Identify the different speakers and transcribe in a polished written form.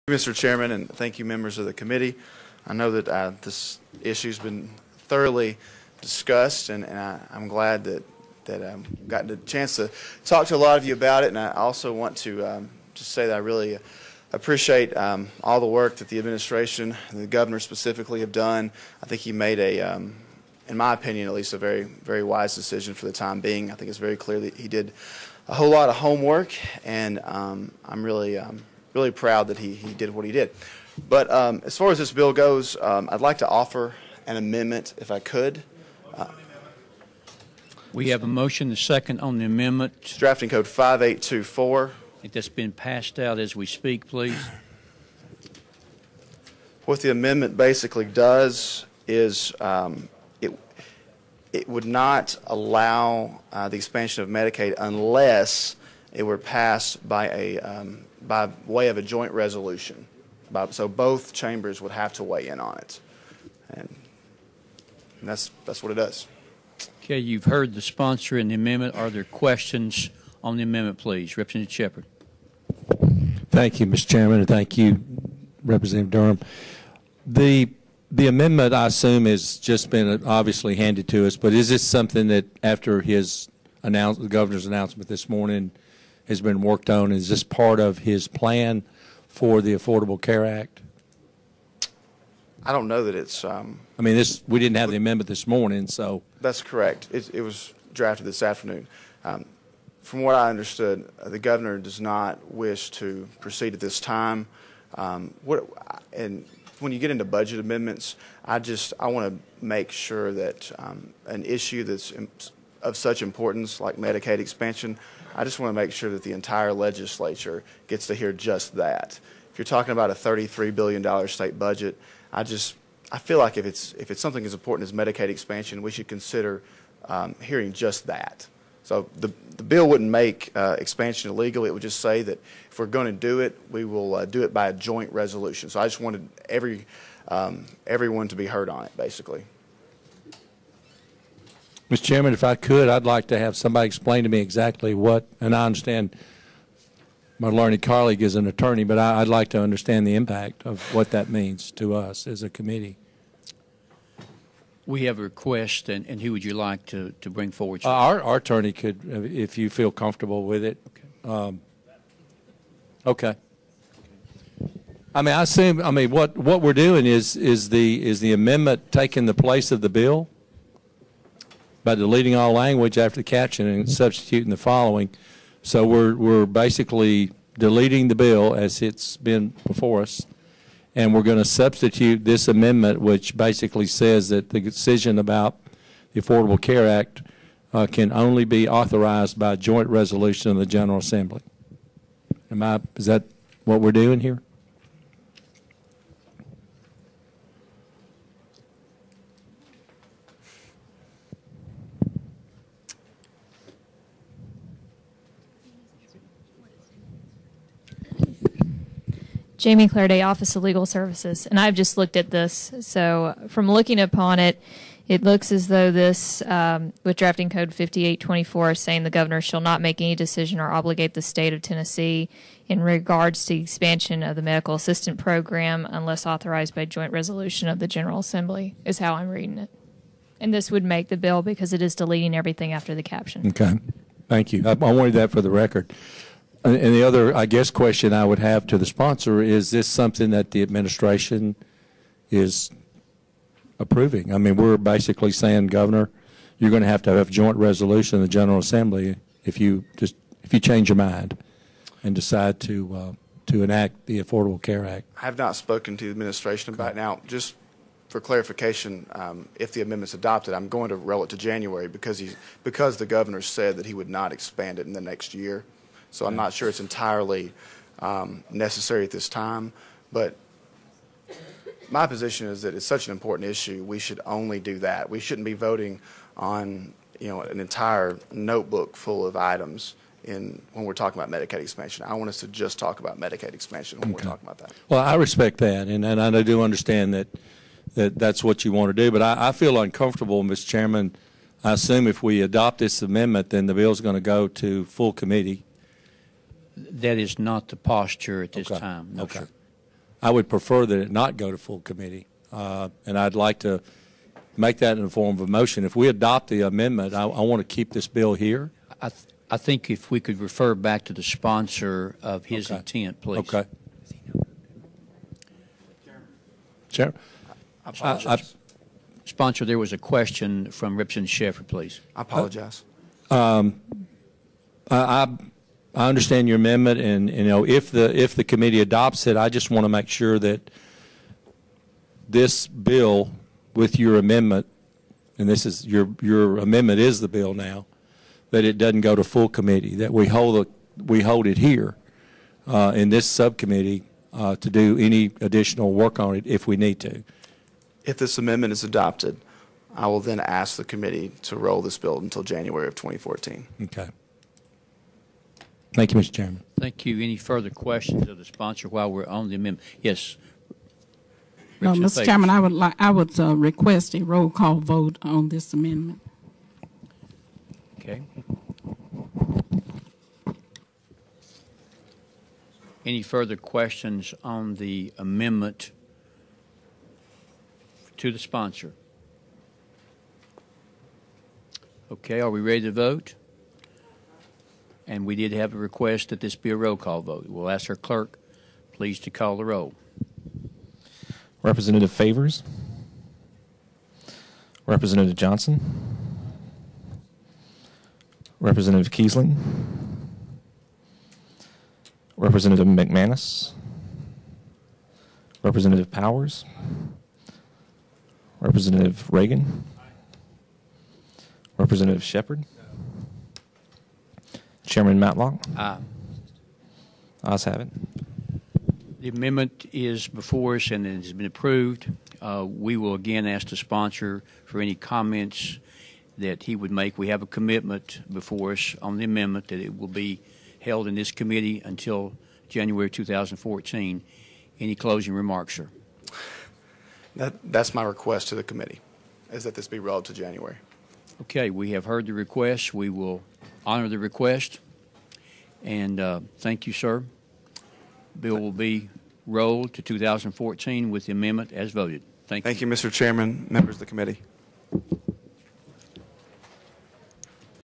Speaker 1: Mr. Chairman, and thank you, members of the committee. I know that this issue's been thoroughly discussed, and I'm glad that I've gotten a chance to talk to a lot of you about it. And I also want to just say that I really appreciate all the work that the administration and the governor specifically have done. I think he made in my opinion, at least, a very, very wise decision for the time being. I think it's very clear that he did a whole lot of homework, and I'm really proud that he did what he did. But as far as this bill goes, I'd like to offer an amendment, if I could.
Speaker 2: We have a motion, the second on the amendment.
Speaker 1: It's drafting code 5824.
Speaker 2: That's been passed out as we speak, please.
Speaker 1: What the amendment basically does is it would not allow the expansion of Medicaid unless it were passed by way of a joint resolution. So both chambers would have to weigh in on it, and that's what it does.
Speaker 2: Okay, you've heard the sponsor and the amendment. Are there questions on the amendment, please? Representative Shepard.
Speaker 3: Thank you, Mr. Chairman, and thank you, Representative Durham. The amendment, I assume, has just been obviously handed to us, but is this something that after the governor's announcement this morning has been worked on? Is this part of his plan for the Affordable Care Act?
Speaker 1: I don't know that it's...
Speaker 3: I mean, we didn't have the amendment this morning, so...
Speaker 1: That's correct. It was drafted this afternoon. From what I understood, the governor does not wish to proceed at this time. And when you get into budget amendments, I want to make sure that an issue that's of such importance like Medicaid expansion, I just want to make sure that the entire legislature gets to hear just that. If you're talking about a $33 billion state budget, I feel like if it's something as important as Medicaid expansion, we should consider hearing just that. So the bill wouldn't make expansion illegal. It would just say that if we're going to do it, we will do it by a joint resolution. So I just wanted everyone to be heard on it, basically.
Speaker 3: Mr. Chairman, if I could, I'd like to have somebody explain to me exactly what, and I understand my learned colleague is an attorney, but I'd like to understand the impact of what that means to us as a committee.
Speaker 2: We have a request, and who would you like to bring forward?
Speaker 3: Our attorney could, if you feel comfortable with it. Okay. Okay. I mean, what we're doing is the amendment taking the place of the bill by deleting all language after the caption and substituting the following. So we're basically deleting the bill as it's been before us, and we're going to substitute this amendment, which basically says that the decision about the Affordable Care Act can only be authorized by joint resolution of the General Assembly. Is that what we're doing here?
Speaker 4: Jamie Clairday, Office of Legal Services, and I've just looked at this. So from looking upon it, it looks as though this, with drafting code 5824, is saying the governor shall not make any decision or obligate the state of Tennessee in regards to the expansion of the medical assistant program unless authorized by joint resolution of the General Assembly, is how I'm reading it. And this would make the bill because it is deleting everything after the caption.
Speaker 3: Okay. Thank you. I wanted that for the record. And the other, I guess, question I would have to the sponsor, is this something that the administration is approving? I mean, we're basically saying, Governor, you're going to have joint resolution in the General Assembly if you change your mind and decide to enact the Affordable Care Act.
Speaker 1: I have not spoken to the administration about it. Now, just for clarification, if the amendment's adopted, I'm going to roll it to January because the governor said that he would not expand it in the next year. So I'm not sure it's entirely necessary at this time, but my position is that it's such an important issue, we should only do that. We shouldn't be voting on an entire notebook full of items when we're talking about Medicaid expansion. I want us to just talk about Medicaid expansion when we're talking about that.
Speaker 3: Well, I respect that, and I do understand that's what you want to do, but I feel uncomfortable, Mr. Chairman. I assume if we adopt this amendment, then the bill is going to go to full committee.
Speaker 2: That is not the posture at this time. No,
Speaker 3: okay.
Speaker 2: Sir.
Speaker 3: I would prefer that it not go to full committee, and I'd like to make that in the form of a motion. If we adopt the amendment, I want to keep this bill here.
Speaker 2: I think if we could refer back to the sponsor of his intent, please.
Speaker 3: Okay. Chair?
Speaker 1: I apologize.
Speaker 2: Sponsor, there was a question from Representative Sheffer, please.
Speaker 1: I apologize.
Speaker 3: I understand your amendment, and if the committee adopts it, I just want to make sure that this bill with your amendment, and this is your amendment is the bill now, that it doesn't go to full committee, that we hold it here in this subcommittee to do any additional work on it if we need to.
Speaker 1: If this amendment is adopted, I will then ask the committee to roll this bill until January of 2014.
Speaker 3: Okay. Thank you, Mr. Chairman.
Speaker 2: Thank you. Any further questions of the sponsor while we're on the amendment? Yes.
Speaker 5: No, Mr. Chairman, I would request a roll call vote on this amendment.
Speaker 2: Okay. Any further questions on the amendment to the sponsor? Okay, are we ready to vote? And we did have a request that this be a roll call vote. We'll ask our clerk, please, to call the roll.
Speaker 6: Representative Favors, Representative Johnson, Representative Kiesling, Representative McManus, Representative Powers, Representative Reagan, Representative Shepard, Chairman Matlock.
Speaker 2: Aye.
Speaker 6: Ayes have it.
Speaker 2: The amendment is before us and it has been approved. We will again ask the sponsor for any comments that he would make. We have a commitment before us on the amendment that it will be held in this committee until January 2014. Any closing remarks, sir?
Speaker 1: That's my request to the committee, is that this be rolled to January.
Speaker 2: Okay, we have heard the request. We will honor the request. And thank you, sir. Bill will be rolled to 2014 with the amendment as voted. Thank you.
Speaker 1: Thank you, Mr. Chairman, members of the committee.